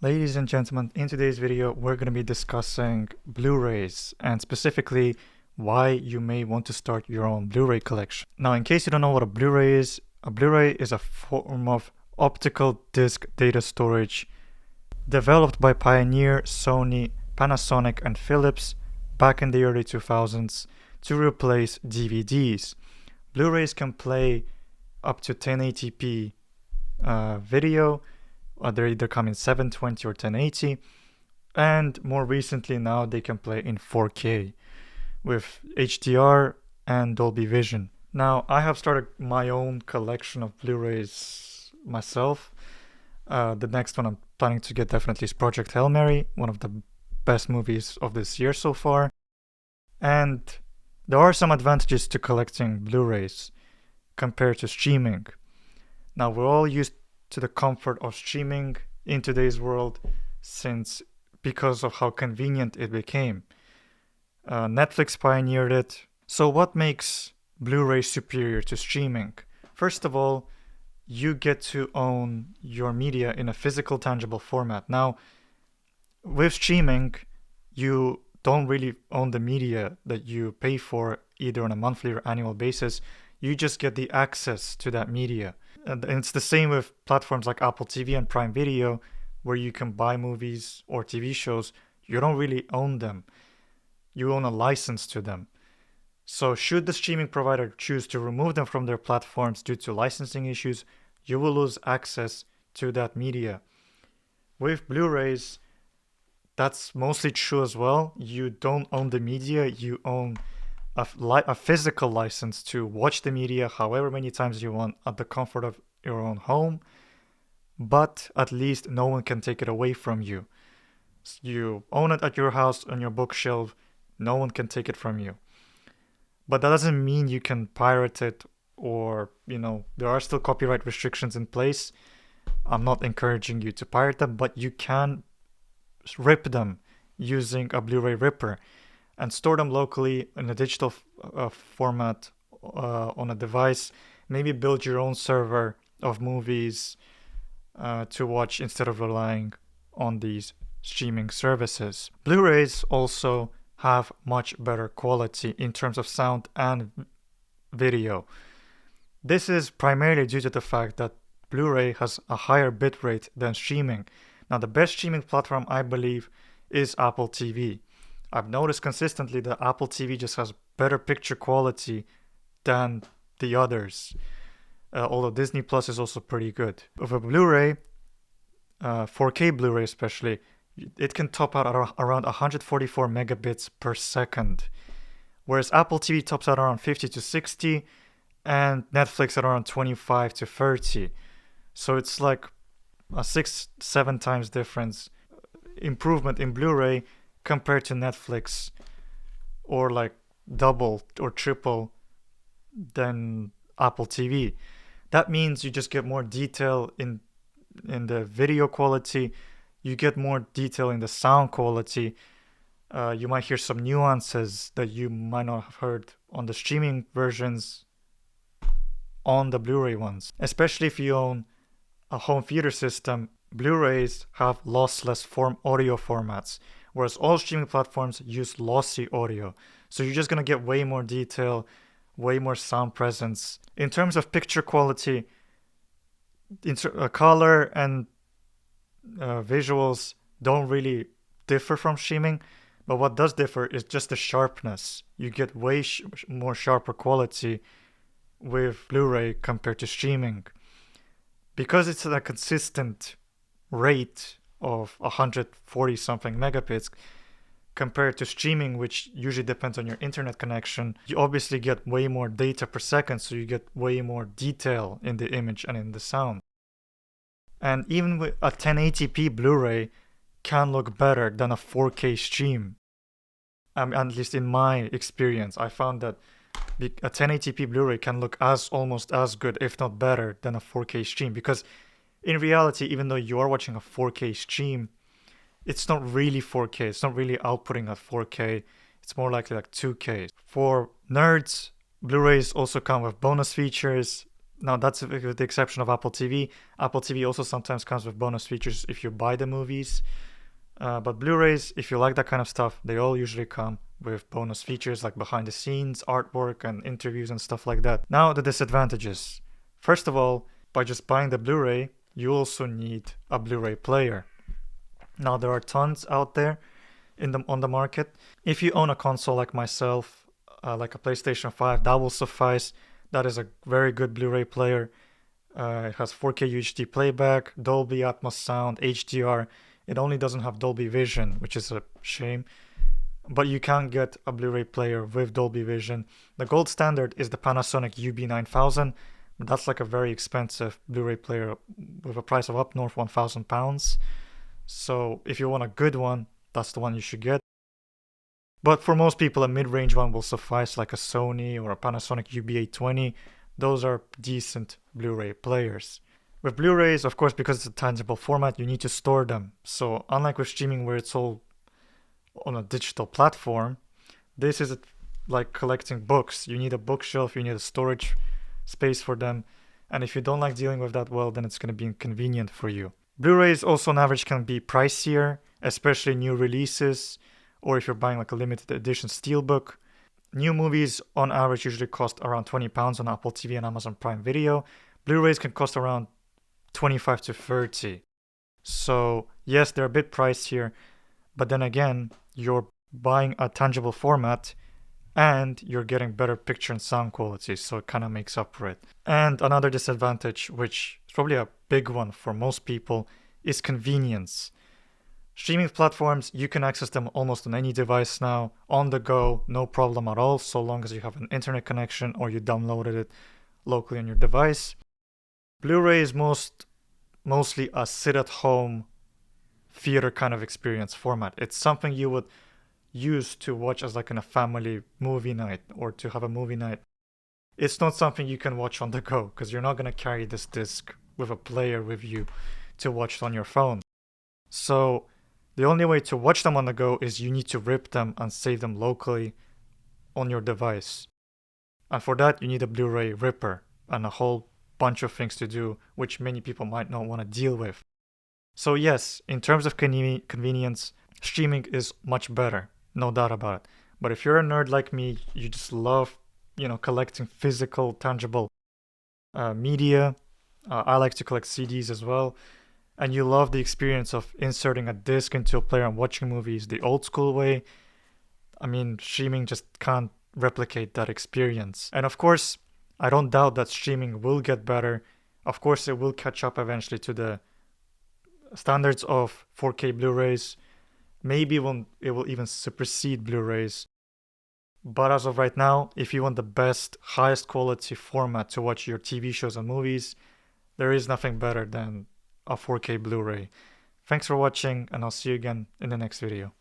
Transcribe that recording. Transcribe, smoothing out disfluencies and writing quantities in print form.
Ladies and gentlemen, in today's video, we're going to be discussing Blu-rays and specifically why you may want to start your own Blu-ray collection. Now, in case you don't know what a Blu-ray is a form of optical disc data storage developed by Pioneer, Sony, Panasonic, and Philips back in the early 2000s to replace DVDs. Blu-rays can play up to 1080p video. They either come in 720 or 1080, and more recently now they can play in 4K with HDR and Dolby Vision. Now, I have started my own collection of Blu-rays myself. The next one I'm planning to get definitely is Project Hail Mary, one of the best movies of this year so far. And there are some advantages to collecting Blu-rays compared to streaming. Now, we're all used to the comfort of streaming in today's world because of how convenient it became. Netflix pioneered it. So what makes Blu-ray superior to streaming? First of all, you get to own your media in a physical, tangible format. Now, with streaming, you don't really own the media that you pay for either on a monthly or annual basis. You just get the access to that media. And it's the same with platforms like Apple TV and Prime Video, where you can buy movies or TV shows. You don't really own them. You own a license to them. So should the streaming provider choose to remove them from their platforms due to licensing issues, you will lose access to that media. With Blu-rays, that's mostly true as well. You don't own the media, you own a physical license to watch the media however many times you want at the comfort of your own home, but at least no one can take it away from you. You own it at your house on your bookshelf, no one can take it from you. But that doesn't mean you can pirate it or, there are still copyright restrictions in place. I'm not encouraging you to pirate them, but you can rip them using a Blu-ray ripper and store them locally in a digital format on a device. Maybe build your own server of movies to watch instead of relying on these streaming services. Blu-rays also have much better quality in terms of sound and video. This is primarily due to the fact that Blu-ray has a higher bitrate than streaming. Now, the best streaming platform, I believe, is Apple TV. I've noticed consistently that Apple TV just has better picture quality than the others. Although Disney Plus is also pretty good. With a Blu-ray, 4K Blu-ray especially, it can top out at around 144 megabits per second. Whereas Apple TV tops out around 50 to 60 and Netflix at around 25 to 30. So it's like a 6-7 times difference improvement in Blu-ray compared to Netflix, or like double or triple than Apple TV. That means you just get more detail in the video quality, you get more detail in the sound quality. You might hear some nuances that you might not have heard on the streaming versions on the Blu-ray ones. Especially if you own a home theater system, Blu-rays have lossless audio formats, whereas all streaming platforms use lossy audio. So you're just going to get way more detail, way more sound presence. In terms of picture quality, color and visuals don't really differ from streaming, but what does differ is just the sharpness. You get way more sharper quality with Blu-ray compared to streaming. Because it's at a consistent rate of 140 something megabits compared to streaming, which usually depends on your internet connection, you obviously get way more data per second, so you get way more detail in the image and in the sound. And even with a 1080p Blu-ray can look better than a 4K stream. At least in my experience, I found that a 1080p Blu-ray can look almost as good, if not better, than a 4K stream. Because in reality, even though you are watching a 4K stream, it's not really 4K. It's not really outputting at 4K. It's more likely like 2K. For nerds, Blu-rays also come with bonus features Now that's with the exception of Apple TV. Apple TV also sometimes comes with bonus features if you buy the movies. But Blu-rays, if you like that kind of stuff, they all usually come with bonus features like behind the scenes, artwork, and interviews and stuff like that. Now the disadvantages. First of all, by just buying the Blu-ray, you also need a Blu-ray player. Now there are tons out there on the market. If you own a console like myself, like a PlayStation 5, that will suffice. That is a very good Blu-ray player. It has 4K UHD playback, Dolby Atmos sound, HDR. It only doesn't have Dolby Vision, which is a shame. But you can get a Blu-ray player with Dolby Vision. The gold standard is the Panasonic UB9000. That's like a very expensive Blu-ray player with a price of up north £1,000. So if you want a good one, that's the one you should get. But for most people, a mid-range one will suffice, like a Sony or a Panasonic UB820. Those are decent Blu-ray players. With Blu-rays, of course, because it's a tangible format, you need to store them. So unlike with streaming where it's all on a digital platform, this is like collecting books. You need a bookshelf, you need a storage space for them. And if you don't like dealing with that, well, then it's going to be inconvenient for you. Blu-rays also on average can be pricier, especially new releases, or if you're buying like a limited edition steelbook. New movies on average usually cost around £20 on Apple TV and Amazon Prime Video. Blu-rays can cost around 25 to 30. So yes, they're a bit pricier, but then again, you're buying a tangible format and you're getting better picture and sound quality, so it kind of makes up for it. And another disadvantage, which is probably a big one for most people, is convenience. Streaming platforms, you can access them almost on any device now, on the go, no problem at all, so long as you have an internet connection or you downloaded it locally on your device. Blu-ray is mostly a sit-at-home theater kind of experience format. It's something you would use to watch as like in a family movie night or to have a movie night. It's not something you can watch on the go because you're not going to carry this disc with a player with you to watch it on your phone. So the only way to watch them on the go is you need to rip them and save them locally on your device. And for that, you need a Blu-ray ripper and a whole bunch of things to do, which many people might not want to deal with. So yes, in terms of convenience, streaming is much better, no doubt about it. But if you're a nerd like me, you just love, collecting physical, tangible media. I like to collect CDs as well. And you love the experience of inserting a disc into a player and watching movies the old school way. I mean, streaming just can't replicate that experience. And of course, I don't doubt that streaming will get better. Of course, it will catch up eventually to the standards of 4K Blu-rays. Maybe it will even supersede Blu-rays. But as of right now, if you want the best, highest quality format to watch your TV shows and movies, there is nothing better than a 4K Blu-ray. Thanks for watching, and I'll see you again in the next video.